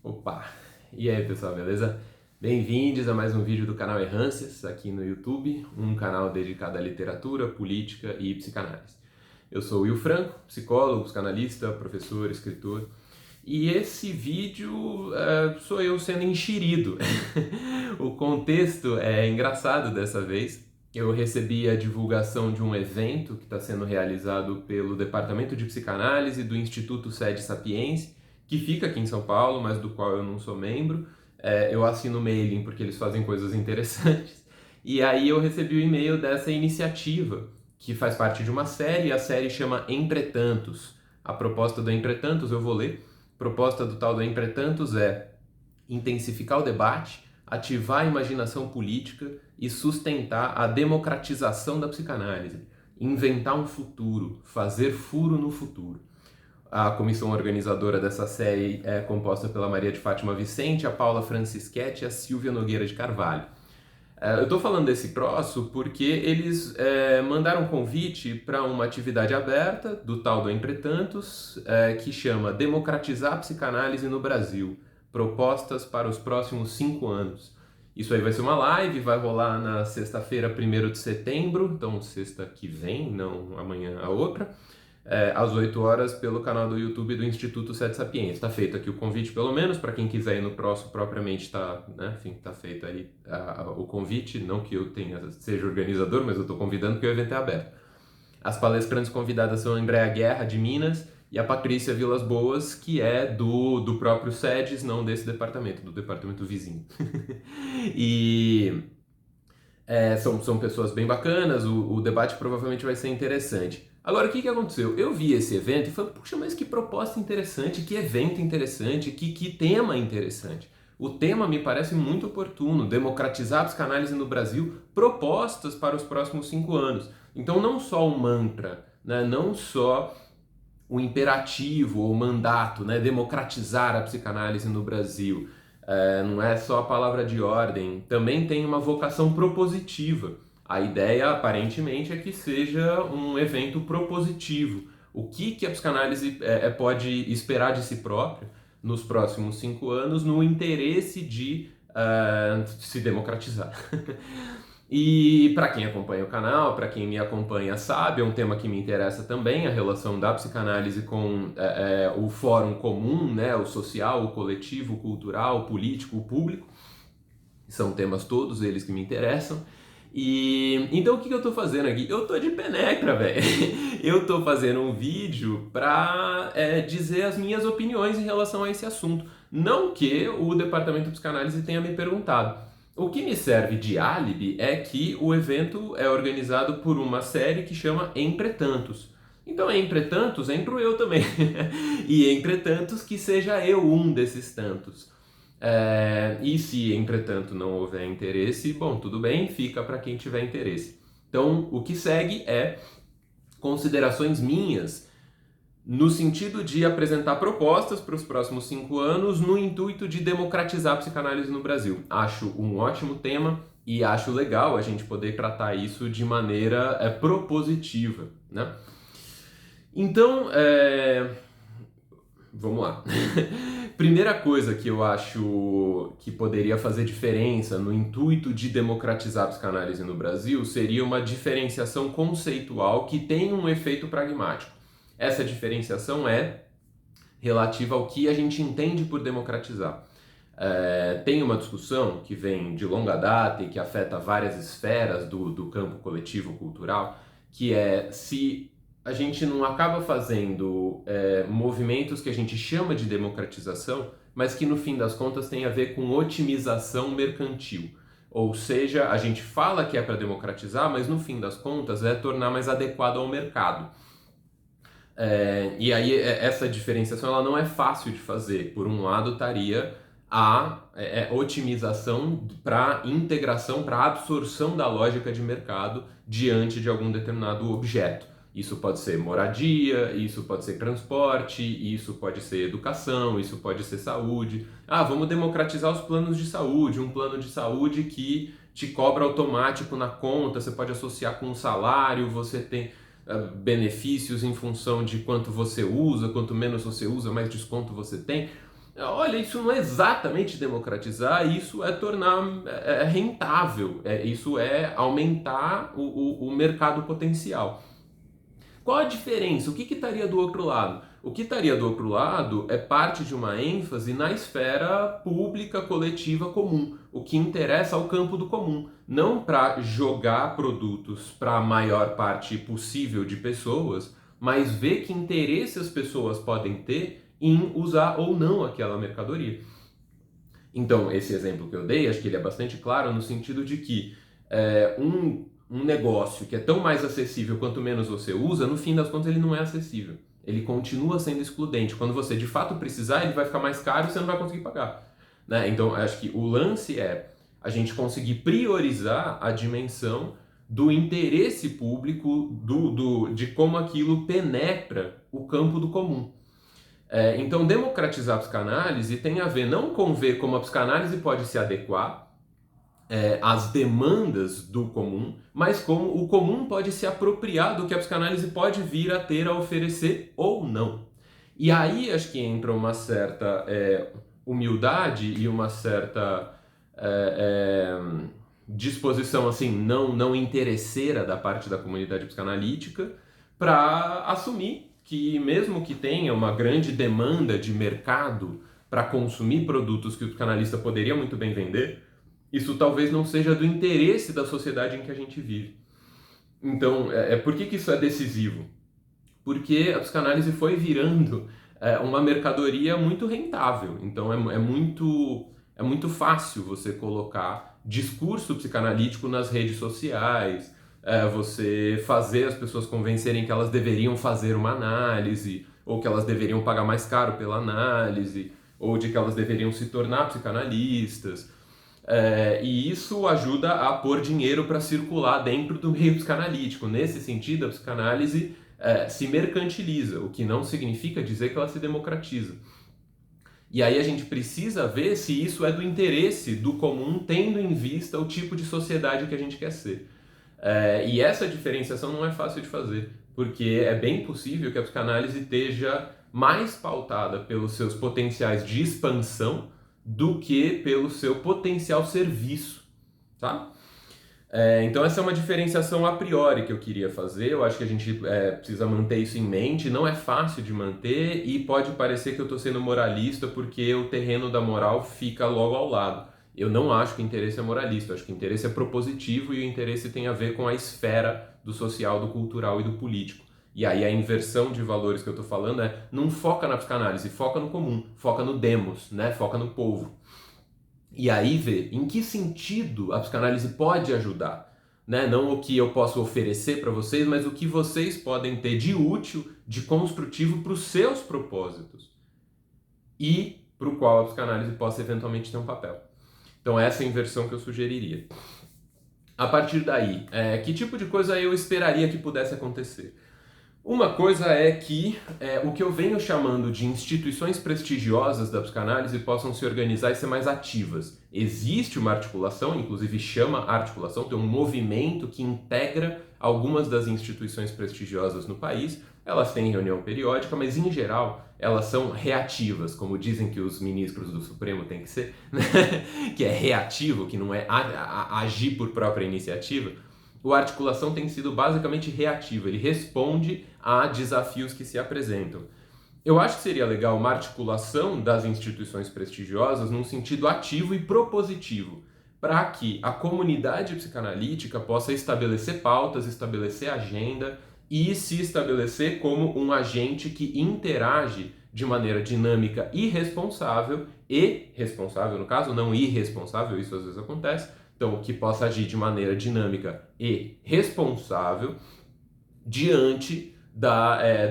Opa! E aí pessoal, beleza? Bem-vindos a mais um vídeo do canal Errâncias, aqui no YouTube, um canal dedicado à literatura, política e psicanálise. Eu sou o Will Franco, psicólogo, psicanalista, professor, escritor, e esse vídeo sou eu sendo enxerido. O contexto é engraçado dessa vez. Eu recebi a divulgação de um evento que está sendo realizado pelo Departamento de Psicanálise do Instituto Sede Sapiense, que fica aqui em São Paulo, mas do qual eu não sou membro. Eu assino o mailing porque eles fazem coisas interessantes. E aí eu recebi o e-mail dessa iniciativa, que faz parte de uma série, a série chama Entretantos. A proposta do Entretantos eu vou ler. A proposta do tal do Entretantos é intensificar o debate, ativar a imaginação política e sustentar a democratização da psicanálise, inventar um futuro, fazer furo no futuro. A comissão organizadora dessa série é composta pela Maria de Fátima Vicente, a Paula Francischetti e a Silvia Nogueira de Carvalho. Eu estou falando desse troço porque eles mandaram um convite para uma atividade aberta do tal do Entretantos, que chama Democratizar a Psicanálise no Brasil, propostas para os próximos 5 anos. Isso aí vai ser uma live, vai rolar na sexta-feira, 1º de setembro, então sexta que vem, não amanhã a outra, às 8 horas pelo canal do YouTube do Instituto Sede Sapiens. Está feito aqui o convite, pelo menos, para quem quiser ir no próximo propriamente, está, né? Enfim, tá feito aí o convite, não que eu seja organizador, mas eu estou convidando porque o evento é aberto. As palestrantes convidadas são a Andréa Guerra, de Minas, e a Patrícia Vilas Boas, que é do próprio SEDES, não desse departamento, do departamento vizinho. E são pessoas bem bacanas, o debate provavelmente vai ser interessante. Agora, o que aconteceu? Eu vi esse evento e falei, puxa, mas que proposta interessante, que evento interessante, que tema interessante. O tema me parece muito oportuno, democratizar a psicanálise no Brasil, propostas para os próximos 5 anos. Então, não só um mantra, né? Não só o imperativo ou mandato, né? Democratizar a psicanálise no Brasil. Não é só a palavra de ordem, também tem uma vocação propositiva. A ideia, aparentemente, é que seja um evento propositivo. O que a psicanálise pode esperar de si própria nos próximos 5 anos no interesse de se democratizar. E para quem acompanha o canal, para quem me acompanha sabe, é um tema que me interessa também, a relação da psicanálise com o fórum comum, né, o social, o coletivo, o cultural, o político, o público. São temas todos eles que me interessam. E então o que eu estou fazendo aqui? Eu estou de penetra, velho. Eu estou fazendo um vídeo para dizer as minhas opiniões em relação a esse assunto. Não que o departamento de psicanálise tenha me perguntado. O que me serve de álibi é que o evento é organizado por uma série que chama Entretantos. Então, entretantos, entro eu também. E entretantos, que seja eu um desses tantos. E se, entretanto, não houver interesse, bom, tudo bem, fica para quem tiver interesse. Então, o que segue é considerações minhas no sentido de apresentar propostas para os próximos 5 anos no intuito de democratizar a psicanálise no Brasil. Acho um ótimo tema e acho legal a gente poder tratar isso de maneira propositiva, né? Então, vamos lá. Primeira coisa que eu acho que poderia fazer diferença no intuito de democratizar a psicanálise no Brasil seria uma diferenciação conceitual que tem um efeito pragmático. Essa diferenciação é relativa ao que a gente entende por democratizar. Tem uma discussão que vem de longa data e que afeta várias esferas do campo coletivo cultural, que é se a gente não acaba fazendo movimentos que a gente chama de democratização, mas que no fim das contas tem a ver com otimização mercantil. Ou seja, a gente fala que é para democratizar, mas no fim das contas é tornar mais adequado ao mercado. E aí essa diferenciação ela não é fácil de fazer. Por um lado estaria a otimização para integração, para absorção da lógica de mercado diante de algum determinado objeto. Isso pode ser moradia, isso pode ser transporte, isso pode ser educação, isso pode ser saúde. Vamos democratizar os planos de saúde, um plano de saúde que te cobra automático na conta, você pode associar com um salário, você tem benefícios em função de quanto você usa, quanto menos você usa, mais desconto você tem. olha, isso não é exatamente democratizar, isso é tornar rentável, isso é aumentar o mercado potencial. Qual a diferença? O que estaria do outro lado? O que estaria do outro lado é parte de uma ênfase na esfera pública, coletiva, comum. O que interessa ao campo do comum. Não para jogar produtos para a maior parte possível de pessoas, mas ver que interesse as pessoas podem ter em usar ou não aquela mercadoria. Então, esse exemplo que eu dei, acho que ele é bastante claro no sentido de que um negócio que é tão mais acessível quanto menos você usa, no fim das contas ele não é acessível. Ele continua sendo excludente. Quando você de fato precisar, ele vai ficar mais caro e você não vai conseguir pagar. Né? Então, acho que o lance é a gente conseguir priorizar a dimensão do interesse público, de como aquilo penetra o campo do comum. Então, democratizar a psicanálise tem a ver não com ver como a psicanálise pode se adequar às demandas do comum, mas como o comum pode se apropriar do que a psicanálise pode vir a ter a oferecer ou não. E aí acho que entra uma certa humildade e uma certa disposição assim não interesseira da parte da comunidade psicanalítica para assumir que mesmo que tenha uma grande demanda de mercado para consumir produtos que o psicanalista poderia muito bem vender, isso talvez não seja do interesse da sociedade em que a gente vive. Então, por que isso é decisivo? Porque a psicanálise foi virando uma mercadoria muito rentável. Então, é muito fácil você colocar discurso psicanalítico nas redes sociais, você fazer as pessoas convencerem que elas deveriam fazer uma análise, ou que elas deveriam pagar mais caro pela análise, ou de que elas deveriam se tornar psicanalistas. E isso ajuda a pôr dinheiro para circular dentro do meio psicanalítico. Nesse sentido, a psicanálise se mercantiliza, o que não significa dizer que ela se democratiza. E aí a gente precisa ver se isso é do interesse do comum, tendo em vista o tipo de sociedade que a gente quer ser. E essa diferenciação não é fácil de fazer, porque é bem possível que a psicanálise esteja mais pautada pelos seus potenciais de expansão do que pelo seu potencial serviço, tá? Então essa é uma diferenciação a priori que eu queria fazer. Eu acho que a gente precisa manter isso em mente. Não é fácil de manter e pode parecer que eu estou sendo moralista porque o terreno da moral fica logo ao lado. Eu não acho que o interesse é moralista, eu acho que o interesse é propositivo e o interesse tem a ver com a esfera do social, do cultural e do político. E aí a inversão de valores que eu estou falando não foca na psicanálise, foca no comum, foca no demos, né? Foca no povo. E aí vê em que sentido a psicanálise pode ajudar. Né? Não o que eu posso oferecer para vocês, mas o que vocês podem ter de útil, de construtivo para os seus propósitos. E para o qual a psicanálise possa eventualmente ter um papel. Então essa é a inversão que eu sugeriria. A partir daí, que tipo de coisa eu esperaria que pudesse acontecer? Uma coisa é que o que eu venho chamando de instituições prestigiosas da psicanálise possam se organizar e ser mais ativas. Existe uma articulação, inclusive chama articulação, tem um movimento que integra algumas das instituições prestigiosas no país. Elas têm reunião periódica, mas em geral elas são reativas, como dizem que os ministros do Supremo têm que ser, né? Que é reativo, que não é agir por própria iniciativa. O articulação tem sido basicamente reativo, ele responde a desafios que se apresentam. Eu acho que seria legal uma articulação das instituições prestigiosas num sentido ativo e propositivo, para que a comunidade psicanalítica possa estabelecer pautas, estabelecer agenda e se estabelecer como um agente que interage de maneira dinâmica e responsável no caso, não irresponsável, isso às vezes acontece. Então, que possa agir de maneira dinâmica e responsável diante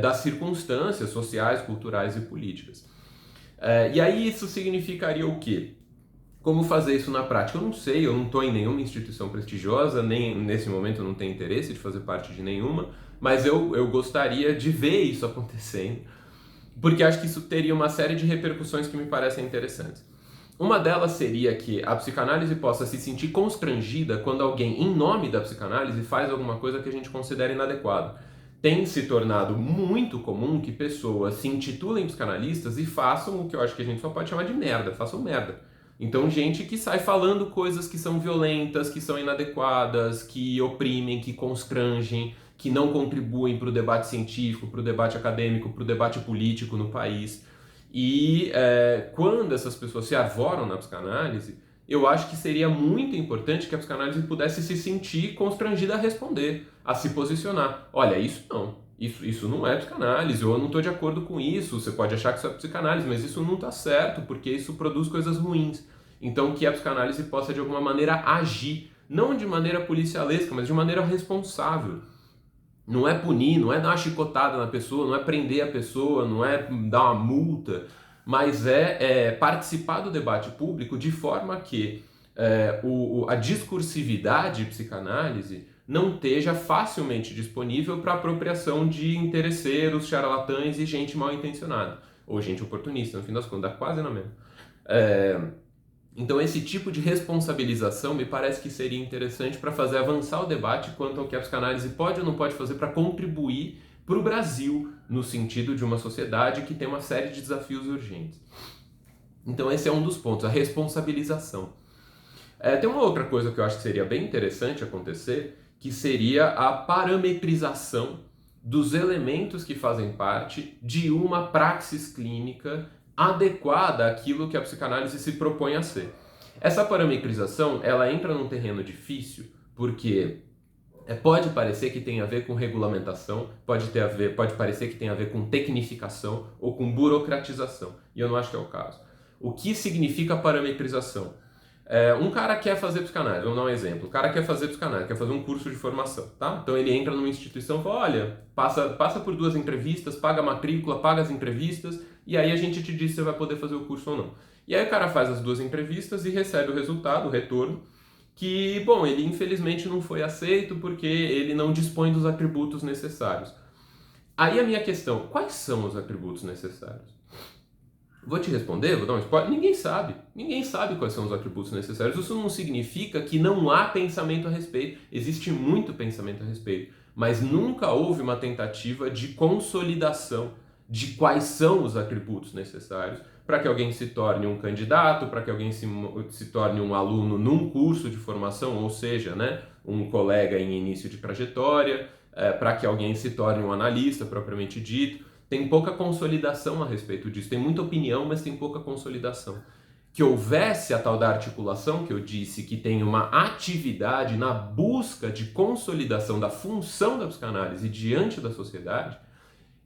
das circunstâncias sociais, culturais e políticas. E aí isso significaria o quê? Como fazer isso na prática? Eu não sei, eu não estou em nenhuma instituição prestigiosa, nem nesse momento eu não tenho interesse de fazer parte de nenhuma, mas eu gostaria de ver isso acontecendo, porque acho que isso teria uma série de repercussões que me parecem interessantes. Uma delas seria que a psicanálise possa se sentir constrangida quando alguém, em nome da psicanálise, faz alguma coisa que a gente considera inadequada. tem se tornado muito comum que pessoas se intitulem psicanalistas e façam o que eu acho que a gente só pode chamar de merda, façam merda. Então, gente que sai falando coisas que são violentas, que são inadequadas, que oprimem, que constrangem, que não contribuem para o debate científico, para o debate acadêmico, para o debate político no país. E quando essas pessoas se arvoram na psicanálise, eu acho que seria muito importante que a psicanálise pudesse se sentir constrangida a responder, a se posicionar. Olha, isso não. Isso não é psicanálise, ou eu não estou de acordo com isso. Você pode achar que isso é psicanálise, mas isso não está certo, porque isso produz coisas ruins. Então, que a psicanálise possa, de alguma maneira, agir, não de maneira policialesca, mas de maneira responsável. Não é punir, não é dar uma chicotada na pessoa, não é prender a pessoa, não é dar uma multa, mas é participar do debate público de forma que a discursividade psicanálise não esteja facilmente disponível para apropriação de interesseiros, charlatães e gente mal intencionada, ou gente oportunista, no fim das contas, dá quase na mesma. Então esse tipo de responsabilização me parece que seria interessante para fazer avançar o debate quanto ao que a psicanálise pode ou não pode fazer para contribuir para o Brasil no sentido de uma sociedade que tem uma série de desafios urgentes. Então esse é um dos pontos, a responsabilização. Tem uma outra coisa que eu acho que seria bem interessante acontecer, que seria a parametrização dos elementos que fazem parte de uma praxis clínica adequada àquilo que a psicanálise se propõe a ser. Essa parametrização, ela entra num terreno difícil, porque pode parecer que tem a ver com regulamentação, pode parecer que tem a ver com tecnificação ou com burocratização, e eu não acho que é o caso. O que significa parametrização? Um cara quer fazer psicanálise, vamos dar um exemplo. O cara quer fazer psicanálise, quer fazer um curso de formação, tá? Então ele entra numa instituição e fala, olha, passa por 2 entrevistas, paga a matrícula, paga as entrevistas, e aí a gente te diz se você vai poder fazer o curso ou não. E aí o cara faz as 2 entrevistas e recebe o resultado, o retorno, que, bom, ele infelizmente não foi aceito porque ele não dispõe dos atributos necessários. Aí a minha questão, quais são os atributos necessários? Vou te responder, vou dar um spoiler. Ninguém sabe quais são os atributos necessários. Isso não significa que não há pensamento a respeito. Existe muito pensamento a respeito, mas nunca houve uma tentativa de consolidação de quais são os atributos necessários para que alguém se torne um candidato, para que alguém se torne um aluno num curso de formação, ou seja, né, um colega em início de trajetória, para que alguém se torne um analista propriamente dito. Tem pouca consolidação a respeito disso. Tem muita opinião, mas tem pouca consolidação. Que houvesse a tal da articulação, que eu disse que tem uma atividade na busca de consolidação da função da psicanálise diante da sociedade,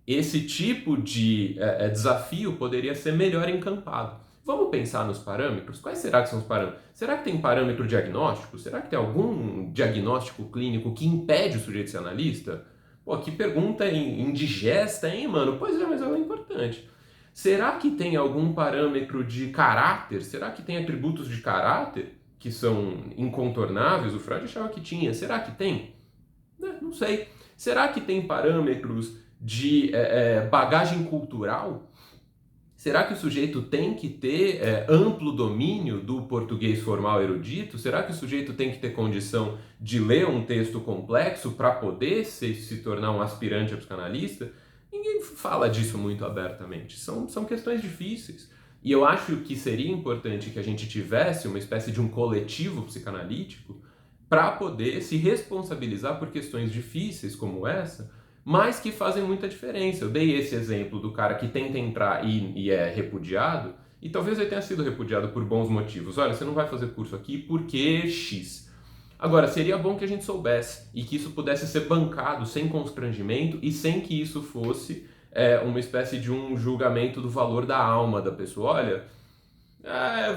esse tipo de desafio poderia ser melhor encampado. Vamos pensar nos parâmetros? Quais será que são os parâmetros? Será que tem parâmetro diagnóstico? Será que tem algum diagnóstico clínico que impede o sujeito de ser analista? Pô, que pergunta indigesta, hein, mano? Pois é, mas é importante. Será que tem algum parâmetro de caráter? Será que tem atributos de caráter que são incontornáveis? O Freud achava que tinha. Será que tem? Não sei. Será que tem parâmetros de bagagem cultural? Será que o sujeito tem que ter amplo domínio do português formal erudito? Será que o sujeito tem que ter condição de ler um texto complexo para poder se tornar um aspirante a psicanalista? Ninguém fala disso muito abertamente. São questões difíceis. E eu acho que seria importante que a gente tivesse uma espécie de um coletivo psicanalítico para poder se responsabilizar por questões difíceis como essa, mas que fazem muita diferença. Eu dei esse exemplo do cara que tenta entrar e é repudiado, e talvez ele tenha sido repudiado por bons motivos. Olha, você não vai fazer curso aqui porque X. Agora, seria bom que a gente soubesse e que isso pudesse ser bancado sem constrangimento e sem que isso fosse uma espécie de um julgamento do valor da alma da pessoa. Olha,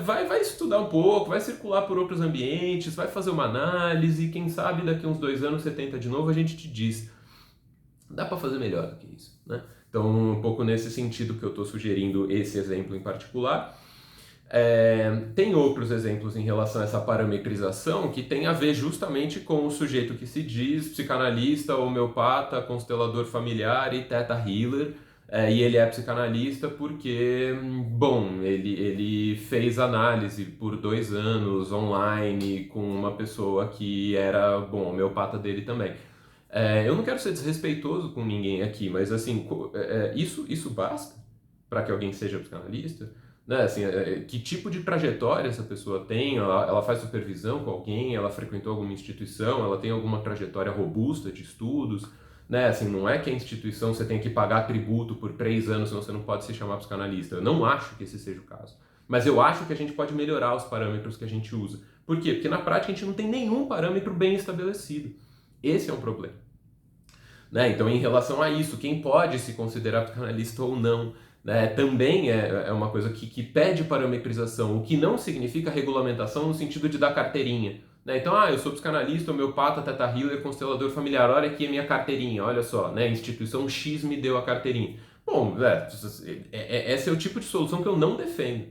vai estudar um pouco, vai circular por outros ambientes, vai fazer uma análise, quem sabe daqui uns 2 anos você tenta de novo, a gente te diz. Dá para fazer melhor do que isso, né? Então, um pouco nesse sentido que eu estou sugerindo esse exemplo em particular. Tem outros exemplos em relação a essa parametrização que tem a ver justamente com o sujeito que se diz psicanalista, homeopata, constelador familiar e theta healer, e ele é psicanalista porque, bom, ele fez análise por 2 anos online com uma pessoa que era, bom, homeopata dele também. Eu não quero ser desrespeitoso com ninguém aqui, mas assim, isso basta para que alguém seja psicanalista? Né? Assim, que tipo de trajetória essa pessoa tem? Ela faz supervisão com alguém? Ela frequentou alguma instituição? Ela tem alguma trajetória robusta de estudos? Né? Assim, não é que a instituição você tem que pagar tributo por 3 anos, senão você não pode se chamar psicanalista. Eu não acho que esse seja o caso. Mas eu acho que a gente pode melhorar os parâmetros que a gente usa. Por quê? Porque na prática a gente não tem nenhum parâmetro bem estabelecido. Esse é um problema. Né? Então, em relação a isso, quem pode se considerar psicanalista ou não, né, também é uma coisa que pede parametrização, o que não significa regulamentação no sentido de dar carteirinha. Né? Então, eu sou psicanalista, homeopata, teta healer, constelador familiar, olha aqui a minha carteirinha, olha só, né, instituição X me deu a carteirinha. Bom, esse é o tipo de solução que eu não defendo.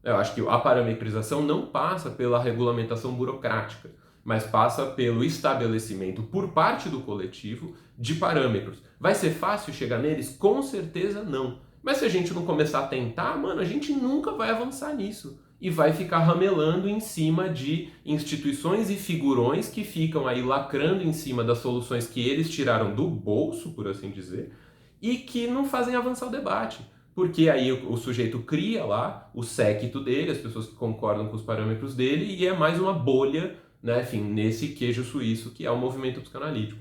Eu acho que a parametrização não passa pela regulamentação burocrática, mas passa pelo estabelecimento por parte do coletivo de parâmetros. Vai ser fácil chegar neles? Com certeza não. Mas se a gente não começar a tentar, mano, a gente nunca vai avançar nisso. E vai ficar ramelando em cima de instituições e figurões que ficam aí lacrando em cima das soluções que eles tiraram do bolso, por assim dizer, e que não fazem avançar o debate. Porque aí o sujeito cria lá o séquito dele, as pessoas que concordam com os parâmetros dele, e é mais uma bolha, né, enfim, nesse queijo suíço que é o movimento psicanalítico.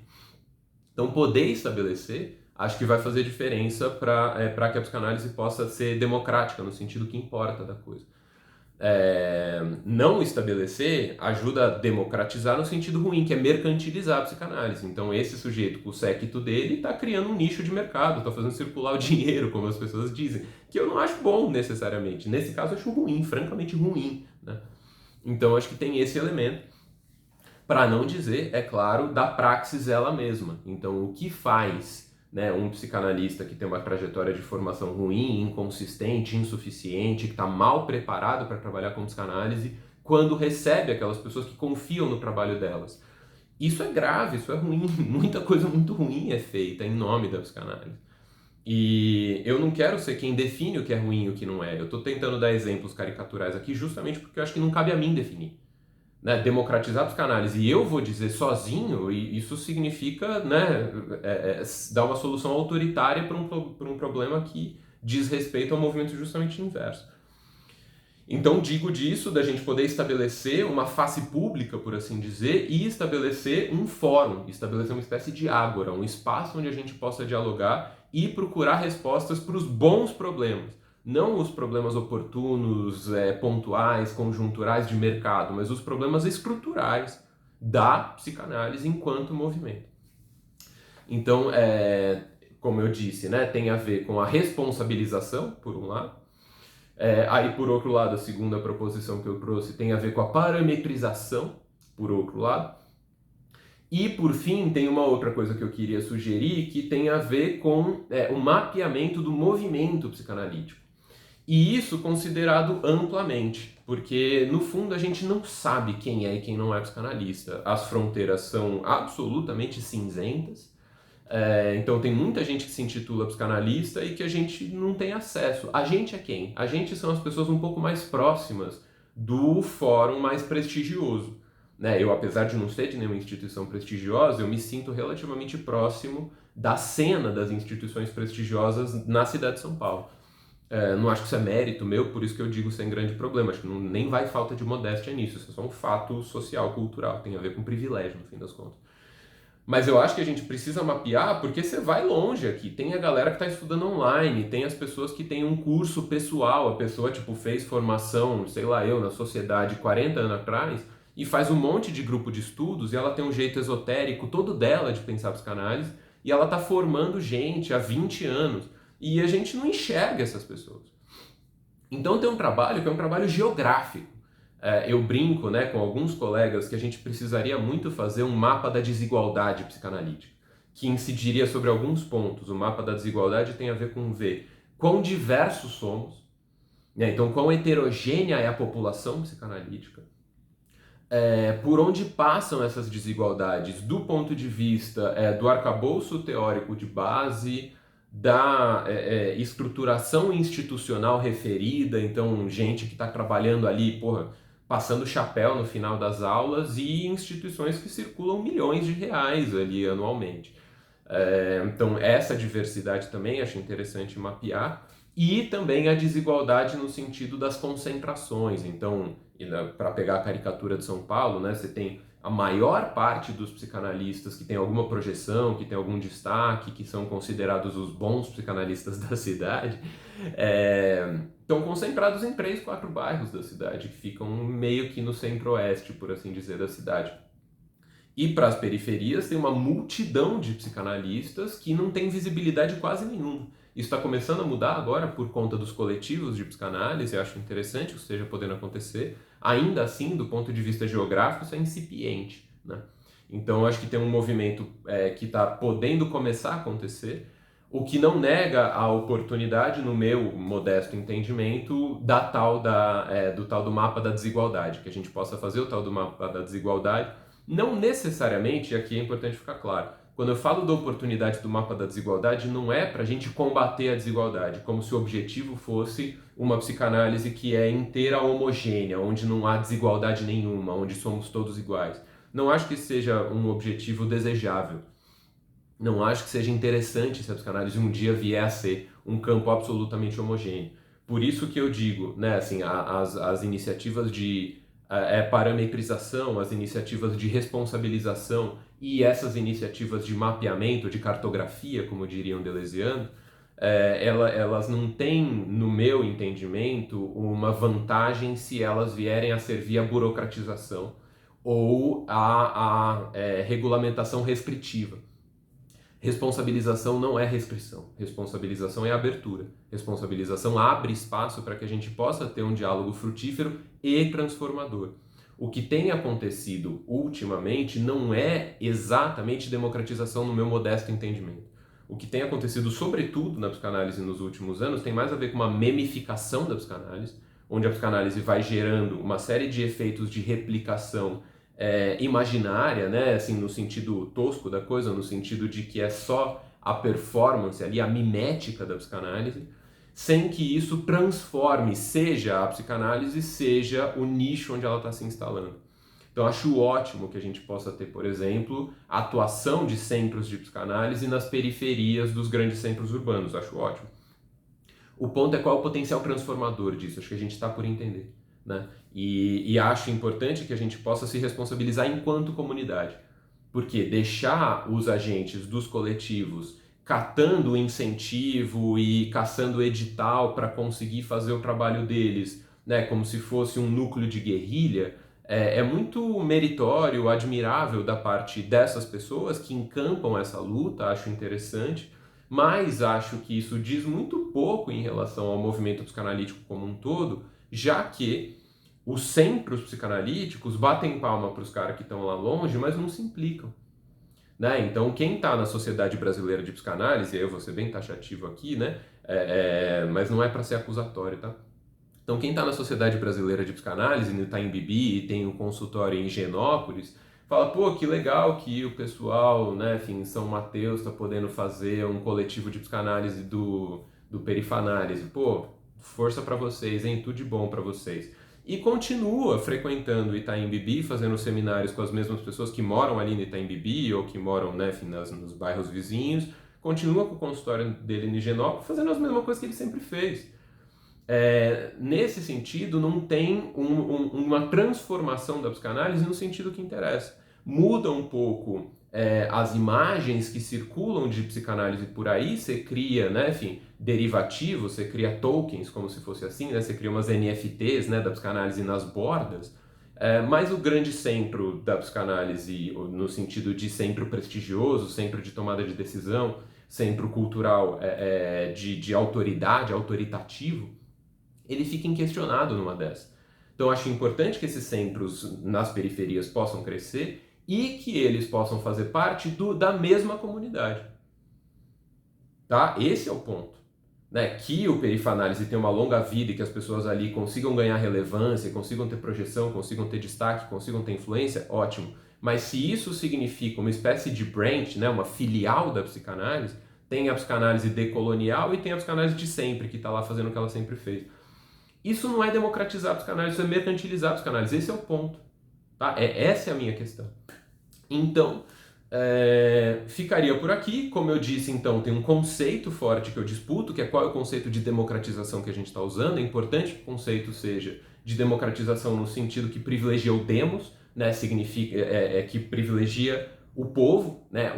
Então, poder estabelecer, acho que vai fazer diferença para que a psicanálise possa ser democrática, no sentido que importa da coisa. Não estabelecer ajuda a democratizar no sentido ruim, que é mercantilizar a psicanálise. Então esse sujeito com o séquito dele está criando um nicho de mercado, está fazendo circular o dinheiro, como as pessoas dizem, que eu não acho bom necessariamente. Nesse caso eu acho ruim, francamente ruim. Né? Então acho que tem esse elemento, para não dizer, é claro, da praxis ela mesma. Então o que faz, né, um psicanalista que tem uma trajetória de formação ruim, inconsistente, insuficiente, que está mal preparado para trabalhar com psicanálise, quando recebe aquelas pessoas que confiam no trabalho delas. Isso é grave, isso é ruim, muita coisa muito ruim é feita em nome da psicanálise. E eu não quero ser quem define o que é ruim e o que não é. Eu estou tentando dar exemplos caricaturais aqui justamente porque eu acho que não cabe a mim definir. Né, democratizar a psicanálise e eu vou dizer sozinho, e isso significa, né, dar uma solução autoritária para um problema que diz respeito ao movimento justamente inverso. Então digo disso, da gente poder estabelecer uma face pública, por assim dizer, e estabelecer um fórum, estabelecer uma espécie de ágora, um espaço onde a gente possa dialogar e procurar respostas para os bons problemas. Não os problemas oportunos, pontuais, conjunturais de mercado, mas os problemas estruturais da psicanálise enquanto movimento. Então, como eu disse, né, tem a ver com a responsabilização, por um lado. Aí, por outro lado, a segunda proposição que eu trouxe tem a ver com a parametrização, por outro lado. E, por fim, tem uma outra coisa que eu queria sugerir que tem a ver com o mapeamento do movimento psicanalítico. E isso considerado amplamente, porque no fundo a gente não sabe quem é e quem não é psicanalista. As fronteiras são absolutamente cinzentas, então tem muita gente que se intitula psicanalista e que a gente não tem acesso. A gente é quem? A gente são as pessoas um pouco mais próximas do fórum mais prestigioso. Né? Eu, apesar de não ser de nenhuma instituição prestigiosa, eu me sinto relativamente próximo da cena das instituições prestigiosas na cidade de São Paulo. Não acho que isso é mérito meu, por isso que eu digo sem grande problema. Acho que nem vai falta de modéstia nisso. Isso é só um fato social, cultural. Tem a ver com privilégio, no fim das contas. Mas eu acho que a gente precisa mapear porque você vai longe aqui. Tem a galera que está estudando online, tem as pessoas que têm um curso pessoal. A pessoa fez formação, sei lá eu, na sociedade 40 anos atrás e faz um monte de grupo de estudos e ela tem um jeito esotérico todo dela de pensar psicanálise e ela está formando gente há 20 anos. E a gente não enxerga essas pessoas. Então tem um trabalho que é um trabalho geográfico. Eu brinco, né, com alguns colegas que a gente precisaria muito fazer um mapa da desigualdade psicanalítica, que incidiria sobre alguns pontos. O mapa da desigualdade tem a ver com ver quão diversos somos, né, então quão heterogênea é a população psicanalítica, por onde passam essas desigualdades do ponto de vista do arcabouço teórico de base, da estruturação institucional referida, então gente que está trabalhando ali, passando chapéu no final das aulas e instituições que circulam milhões de reais ali anualmente. Então, essa diversidade também acho interessante mapear, e também a desigualdade no sentido das concentrações. Então, para pegar a caricatura de São Paulo, né, você tem a maior parte dos psicanalistas que tem alguma projeção, que tem algum destaque, que são considerados os bons psicanalistas da cidade, estão concentrados em 3, 4 bairros da cidade, que ficam meio que no centro-oeste, por assim dizer, da cidade. E para as periferias tem uma multidão de psicanalistas que não tem visibilidade quase nenhuma. Isso está começando a mudar agora por conta dos coletivos de psicanálise, eu acho interessante que isso esteja podendo acontecer. Ainda assim, do ponto de vista geográfico, isso é incipiente, né? Então, eu acho que tem um movimento que está podendo começar a acontecer, o que não nega a oportunidade, no meu modesto entendimento, do tal do mapa da desigualdade, que a gente possa fazer o tal do mapa da desigualdade. Não necessariamente, e aqui é importante ficar claro, quando eu falo da oportunidade do mapa da desigualdade, não é para a gente combater a desigualdade, como se o objetivo fosse uma psicanálise que é inteira homogênea, onde não há desigualdade nenhuma, onde somos todos iguais. Não acho que seja um objetivo desejável. Não acho que seja interessante se a psicanálise um dia vier a ser um campo absolutamente homogêneo. Por isso que eu digo, né, assim, as iniciativas de parametrização, as iniciativas de responsabilização e essas iniciativas de mapeamento, de cartografia, como diriam deleuzianos, elas não têm, no meu entendimento, uma vantagem se elas vierem a servir à burocratização ou à regulamentação restritiva. Responsabilização não é restrição, responsabilização é abertura. Responsabilização abre espaço para que a gente possa ter um diálogo frutífero e transformador. O que tem acontecido ultimamente não é exatamente democratização no meu modesto entendimento. O que tem acontecido, sobretudo na psicanálise nos últimos anos, tem mais a ver com uma memificação da psicanálise, onde a psicanálise vai gerando uma série de efeitos de replicação imaginária, né? Assim, no sentido tosco da coisa, no sentido de que é só a performance ali, a mimética da psicanálise, sem que isso transforme, seja a psicanálise, seja o nicho onde ela está se instalando. Então, acho ótimo que a gente possa ter, por exemplo, a atuação de centros de psicanálise nas periferias dos grandes centros urbanos. Acho ótimo. O ponto é qual é o potencial transformador disso. Acho que a gente está por entender, né? E acho importante que a gente possa se responsabilizar enquanto comunidade. Porque deixar os agentes dos coletivos catando incentivo e caçando edital para conseguir fazer o trabalho deles, né, como se fosse um núcleo de guerrilha, é muito meritório, admirável da parte dessas pessoas que encampam essa luta, acho interessante, mas acho que isso diz muito pouco em relação ao movimento psicanalítico como um todo, já que os centros psicanalíticos batem palma para os caras que estão lá longe, mas não se implicam. Né? Então, quem está na Sociedade Brasileira de Psicanálise, eu vou ser bem taxativo aqui, né? Mas não é para ser acusatório, tá? Então, quem está na Sociedade Brasileira de Psicanálise, no Itaim Bibi, e tem um consultório em Higienópolis, fala, pô, que legal que o pessoal, né, enfim, em São Mateus está podendo fazer um coletivo de psicanálise do Perifanálise. Pô, força para vocês, hein? Tudo de bom para vocês. E continua frequentando Itaim Bibi, fazendo seminários com as mesmas pessoas que moram ali no Itaim Bibi ou que moram, né, enfim, nos bairros vizinhos. Continua com o consultório dele em Higienópolis, fazendo as mesmas coisas que ele sempre fez. Nesse sentido, não tem uma transformação da psicanálise no sentido que interessa. Muda um pouco as imagens que circulam de psicanálise por aí, você cria, né, enfim, derivativos, você cria tokens, como se fosse assim, né, você cria umas NFTs, né, da psicanálise nas bordas, mas o grande centro da psicanálise, no sentido de centro prestigioso, centro de tomada de decisão, centro cultural de autoridade, autoritativo, ele fica inquestionado numa dessas. Então, acho importante que esses centros nas periferias possam crescer e que eles possam fazer parte da mesma comunidade. Tá? Esse é o ponto. Né? Que o Perifanálise tenha uma longa vida e que as pessoas ali consigam ganhar relevância, consigam ter projeção, consigam ter destaque, consigam ter influência, ótimo. Mas se isso significa uma espécie de branch, né, uma filial da psicanálise, tem a psicanálise decolonial e tem a psicanálise de sempre, que está lá fazendo o que ela sempre fez. Isso não é democratizar a psicanálise, isso é mercantilizar a psicanálise. Esse é o ponto. Tá? Essa é a minha questão. Então, ficaria por aqui. Como eu disse, então, tem um conceito forte que eu disputo, que é qual é o conceito de democratização que a gente está usando. É importante que o conceito seja de democratização no sentido que privilegia o demos, né? Significa que privilegia o povo, né?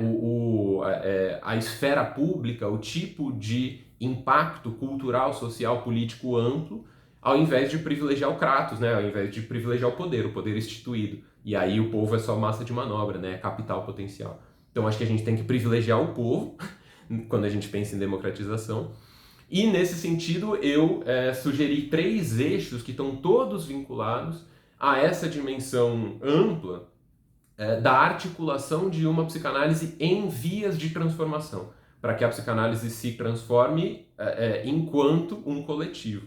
A esfera pública, o tipo de impacto cultural, social, político amplo, ao invés de privilegiar o Kratos, né? Ao invés de privilegiar o poder instituído. E aí o povo é só massa de manobra, né? Capital potencial. Então acho que a gente tem que privilegiar o povo quando a gente pensa em democratização. E nesse sentido eu sugeri 3 eixos que estão todos vinculados a essa dimensão ampla da articulação de uma psicanálise em vias de transformação, para que a psicanálise se transforme enquanto um coletivo.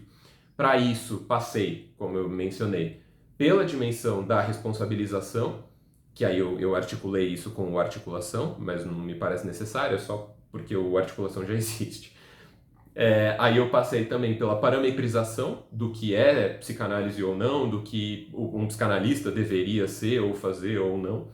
Para isso, passei, como eu mencionei, pela dimensão da responsabilização, que aí eu articulei isso com o articulação, mas não me parece necessário, é só porque o articulação já existe. Aí eu passei também pela parametrização do que é psicanálise ou não, do que um psicanalista deveria ser ou fazer ou não,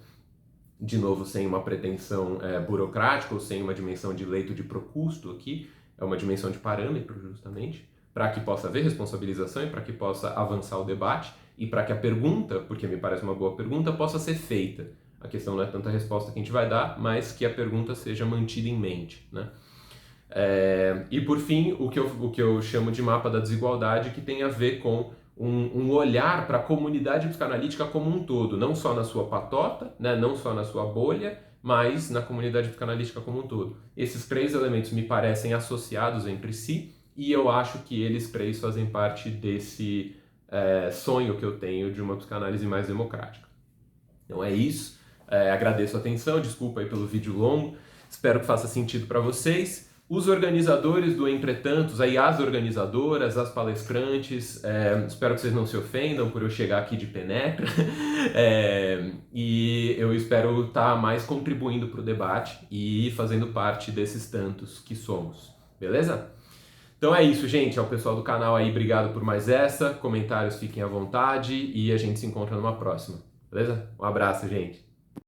de novo sem uma pretensão burocrática ou sem uma dimensão de leito de procusto aqui, é uma dimensão de parâmetro justamente, para que possa haver responsabilização e para que possa avançar o debate e para que a pergunta, porque me parece uma boa pergunta, possa ser feita. A questão não é tanto a resposta que a gente vai dar, mas que a pergunta seja mantida em mente, né? E por fim, o que eu chamo de mapa da desigualdade, que tem a ver com um olhar para a comunidade psicanalítica como um todo, não só na sua patota, né, não só na sua bolha, mas na comunidade psicanalítica como um todo. Esses 3 elementos me parecem associados entre si e eu acho que eles 3 fazem parte desse sonho que eu tenho de uma psicanálise mais democrática. Então é isso, agradeço a atenção, desculpa aí pelo vídeo longo, espero que faça sentido para vocês. Os organizadores do Entretantos, aí as organizadoras, as palestrantes, espero que vocês não se ofendam por eu chegar aqui de penetra, e eu espero estar mais contribuindo para o debate e fazendo parte desses tantos que somos, beleza? Então é isso, gente, ao pessoal do canal aí, obrigado por mais essa, comentários fiquem à vontade e a gente se encontra numa próxima, beleza? Um abraço, gente!